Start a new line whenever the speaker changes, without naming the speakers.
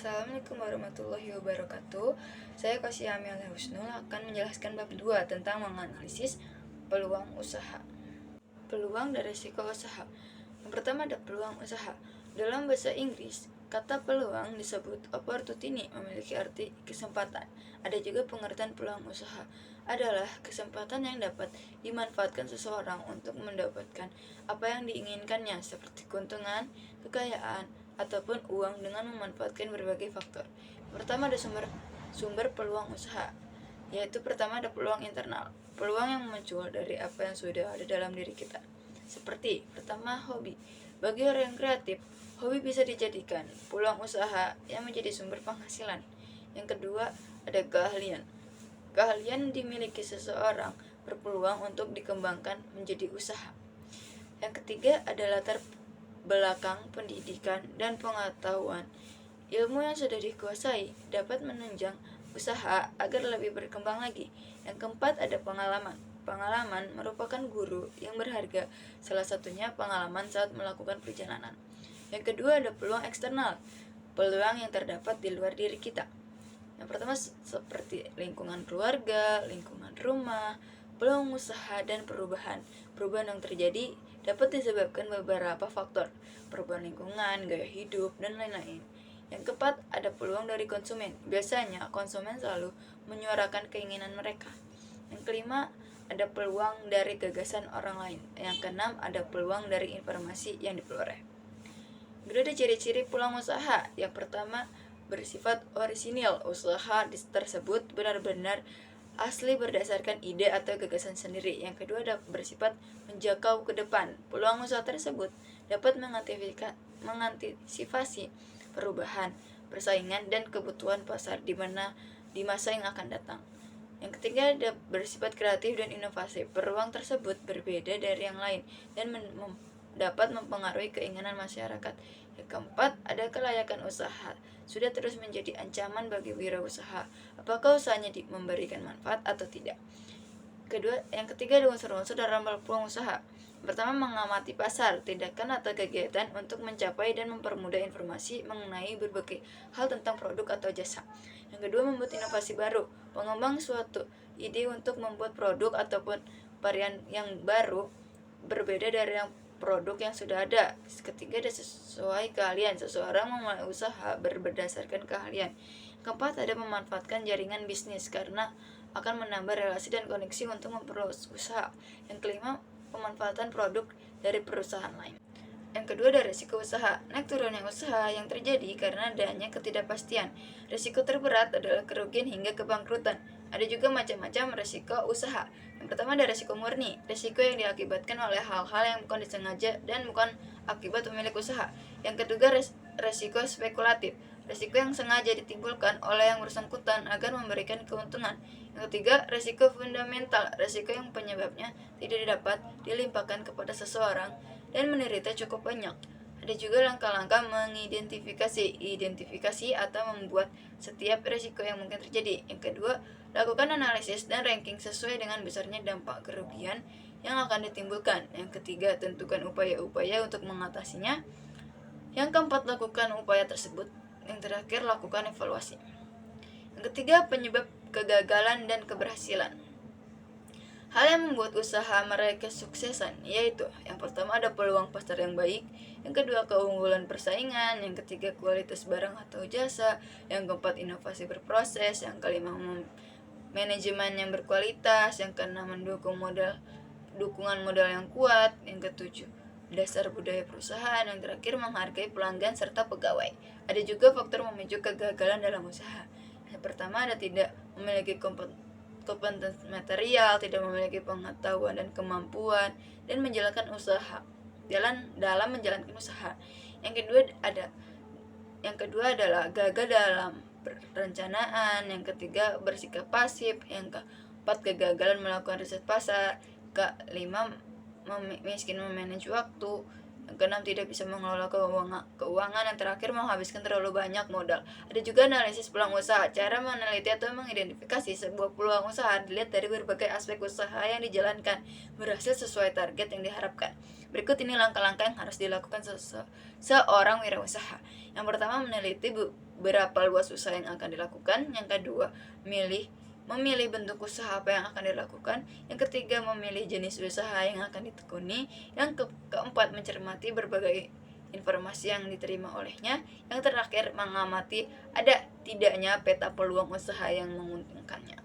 Assalamualaikum warahmatullahi wabarakatuh. Saya Kosia Amelia Husnul akan menjelaskan bab 2 tentang menganalisis peluang usaha. Peluang dan risiko usaha. Yang pertama ada peluang usaha. Dalam bahasa Inggris, kata peluang disebut opportunity, memiliki arti kesempatan. Ada juga pengertian peluang usaha adalah kesempatan yang dapat dimanfaatkan seseorang untuk mendapatkan apa yang diinginkannya seperti keuntungan, kekayaan, ataupun uang dengan memanfaatkan berbagai faktor. Pertama ada sumber peluang usaha, yaitu pertama ada peluang internal, peluang yang muncul dari apa yang sudah ada dalam diri kita. Seperti pertama hobi. Bagi orang yang kreatif, hobi bisa dijadikan peluang usaha yang menjadi sumber penghasilan. Yang kedua ada keahlian. Keahlian dimiliki seseorang berpeluang untuk dikembangkan menjadi usaha. Yang ketiga ada latar belakang pendidikan dan pengetahuan. Ilmu yang sudah dikuasai dapat menunjang usaha agar lebih berkembang lagi. Yang keempat ada pengalaman. Pengalaman merupakan guru yang berharga, salah satunya pengalaman saat melakukan perjalanan. Yang kedua ada peluang eksternal, peluang yang terdapat di luar diri kita. Yang pertama seperti lingkungan keluarga, lingkungan rumah, peluang usaha, dan perubahan. Perubahan yang terjadi dapat disebabkan beberapa faktor, perubahan lingkungan, gaya hidup, dan lain-lain. Yang keempat, ada peluang dari konsumen. Biasanya, konsumen selalu menyuarakan keinginan mereka. Yang kelima, ada peluang dari gagasan orang lain. Yang keenam, ada peluang dari informasi yang diperoleh. Kedua, ada ciri-ciri peluang usaha. Yang pertama, bersifat orisinil. Usaha tersebut benar-benar asli berdasarkan ide atau gagasan sendiri. Yang kedua ada bersifat menjangkau ke depan. Peluang usaha tersebut dapat mengantisipasi perubahan, persaingan, dan kebutuhan pasar di masa yang akan datang. Yang ketiga ada bersifat kreatif dan inovasi. Peluang tersebut berbeda dari yang lain dan dapat mempengaruhi keinginan masyarakat. Yang keempat ada kelayakan usaha. Sudah terus menjadi ancaman bagi wirausaha. Apakah usahanya memberikan manfaat atau tidak? Yang ketiga ada unsur-unsur dalam peluang usaha. Pertama, mengamati pasar, tindakan atau kegiatan untuk mencapai dan mempermudah informasi mengenai berbagai hal tentang produk atau jasa. Yang kedua, membuat inovasi baru, pengembang suatu ide untuk membuat produk ataupun varian yang baru berbeda dari yang produk yang sudah ada. Ketiga ada sesuai keahlian. Seseorang memulai usaha berdasarkan keahlian. Keempat ada memanfaatkan jaringan bisnis karena akan menambah relasi dan koneksi untuk memperluas usaha. Yang kelima, pemanfaatan produk dari perusahaan lain. Yang kedua ada risiko usaha. Naik turunnya usaha yang terjadi karena adanya ketidakpastian. Risiko terberat adalah kerugian hingga kebangkrutan. Ada juga macam-macam risiko usaha. Yang pertama ada risiko murni, risiko yang diakibatkan oleh hal-hal yang bukan disengaja dan bukan akibat pemilik usaha. Yang kedua risiko spekulatif, risiko yang sengaja ditimbulkan oleh yang bersangkutan agar memberikan keuntungan. Yang ketiga, risiko fundamental, risiko yang penyebabnya tidak dapat dilimpahkan kepada seseorang dan menderita cukup banyak. Ada juga langkah-langkah identifikasi atau membuat setiap risiko yang mungkin terjadi. Yang kedua, lakukan analisis dan ranking sesuai dengan besarnya dampak kerugian yang akan ditimbulkan. Yang ketiga, tentukan upaya-upaya untuk mengatasinya. Yang keempat, lakukan upaya tersebut. Yang terakhir, lakukan evaluasi. Yang ketiga, penyebab kegagalan dan keberhasilan. Hal yang membuat usaha meraih kesuksesan yaitu yang pertama ada peluang pasar yang baik, yang kedua keunggulan persaingan, yang ketiga kualitas barang atau jasa, yang keempat inovasi berproses, yang kelima manajemen yang berkualitas, yang keenam dukungan modal yang kuat, yang ketujuh dasar budaya perusahaan, yang terakhir menghargai pelanggan serta pegawai. Ada juga faktor memicu kegagalan dalam usaha. Yang pertama ada tidak memiliki kompetensi material, tidak memiliki pengetahuan dan kemampuan dan menjalankan usaha dalam menjalankan usaha. Yang kedua adalah gagal dalam perencanaan, yang ketiga bersikap pasif, yang keempat kegagalan melakukan riset pasar, kelima miskin memanage waktu, yang keenam tidak bisa mengelola keuangan, yang terakhir menghabiskan terlalu banyak modal. Ada juga analisis peluang usaha. Cara meneliti atau mengidentifikasi sebuah peluang usaha dilihat dari berbagai aspek usaha yang dijalankan berhasil sesuai target yang diharapkan. Berikut ini langkah-langkah yang harus dilakukan seorang wirausaha. Yang pertama, meneliti berapa luas usaha yang akan dilakukan. Yang kedua, memilih bentuk usaha apa yang akan dilakukan. Yang ketiga, memilih jenis usaha yang akan ditekuni. Yang keempat, mencermati berbagai informasi yang diterima olehnya. Yang terakhir, mengamati ada tidaknya peta peluang usaha yang menguntungkannya.